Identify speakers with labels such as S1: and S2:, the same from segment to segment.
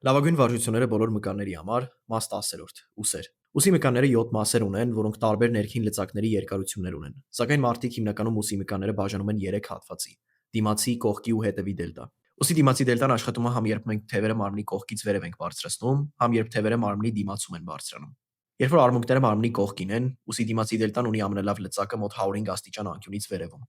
S1: Լավագույն վարժությունները բոլոր մկանների համար, մաս 10-րդ, ուսեր։ Ուսի մկանները 7 մասեր ունեն, որոնք տարբեր ներքին լծակների երկարություններ ունեն։ Սակայն մարդիկ հիմնականում ուսի մկանները բաժանում են 3 հատվածի՝ դիմացի, կողքի ու հետևի դելտա։ Ուսի դիմացի դելտան աշխատում է համ երբ մենք թևերը մարմնի կողքից վերև ենք բարձրացնում, համ երբ թևերը մարմնի դիմացում են բարձրանում։ Երբ որ արմունկները մարմնի կողքին են, ուսի դիմացի դելտան ունի ամենալավ լծակը մոտ 105 աստիճան անկյունից վերևում։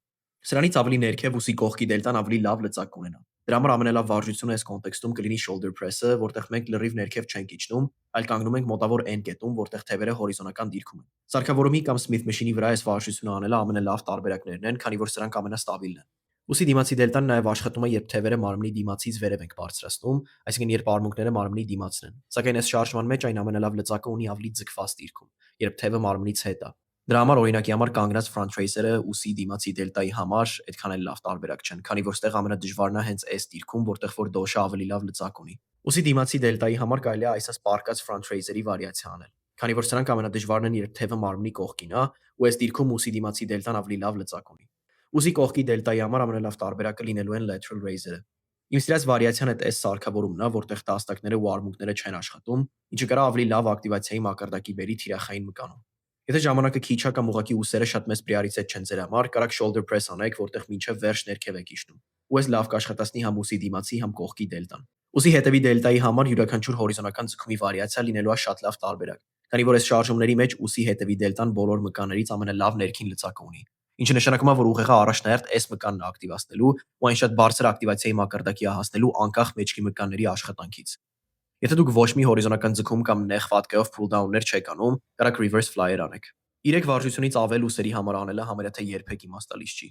S1: Սրանից ավելի ներքև ուսի կողքի դելտան ավելի լավ լծակ կունենա։ Դրա համար ամենալավ վարժությունը այս կոնտեքստում կլինի shoulder press-ը, որտեղ մենք լրիվ ներքև չենք իջնում, այլ կանգնում ենք մոտավոր N կետում, որտեղ թևերը հորիզոնական դիրքում են։ Սարքավորումի կամ Smith Machine-ի վրա այս վարժությունը անելը ամենալավ տարբերակներն են, քանի որ սրանք ամենաստաբիլն են։ Ուսի դիմացի դելտան նաև աշխատում է, երբ թևերը մարմնի դիմացից վերև ենք բարձրացնում, այսինքն երբ արմունկները մարմնի դիմացն են։ Սակայն այս շարժման մեջ այն ամենալավ լծակը ունի ավելի ձգված դիրքում, երբ թևը մարմնից հետ է։ Դրա համար օրինակի համար կանգնած front racer-ը ուսի դիմացի դելտայի համար այդքան էլ լավ տարբերակ չեն, քանի որ ստեղ ամենադժվարն է հենց այս դիրքում, որտեղ որ դոշը ավելի լավ լծակ ունի։ Ուսի դիմացի դելտայի համար կարելի է այսպես պարկած front racer-ի վարիացիա անել, քանի որ սրանք ամենադժվարն են, երբ թևը մարմնի կողքին է, ու այս դիրքում ուսի դիմացի դելտան ավելի լավ լծակ ունի։ Ուսի կողքի դելտայի համար ամենալավ տարբերակը լինելու են lateral raise-երը։ Իմ սիրած վարիացիան այդ S սարքավորումն է, որտեղ տաստակները ու արմունկները չեն աշխատում, ինչը կարա ավելի լավ ակտիվացիայի մակարդակի բերի թիրախային մկանում։ Եթե ժամանակը քիչ է կամ ուղղակի ուսերը շատ մեծ պրիորիտետ չեն ձեր համար, կարաք shoulder press անեք, որտեղ մինչև վերջ ներքև եք իջնում։ Ու այս լավ կաշխատացնի համ ուսի դիմացի, համ կողքի դելտան։ Ուսի հետևի դելտայի համար յուրաքանչյուր հորիզոնական ձգումի վարիացիա լինելու է շատ լավ տարբերակ, քանի որ այս շարժումների մեջ ուսի հետևի դելտան բոլոր մկաններից ամենալավ ներքին լծակը ունի, ինչը նշանակում է, որ ուղեղը առաջնահերթ S մկանն է ակտիվացնելու ու այն շատ բարձր ակտիվացիայի մակարդակի է հասնելու անկախ մեջքի մկանների աշխատանքից։ Եթե դուք ոչ մի հորիզոնական ձգում կամ նեղ պատկերով pull down-ներ չեք անում, կարաք reverse fly-er անեք։ 3 վարժությունից ավել ուսերի համար անելը համարյա թե երբեք իմաստալից չի։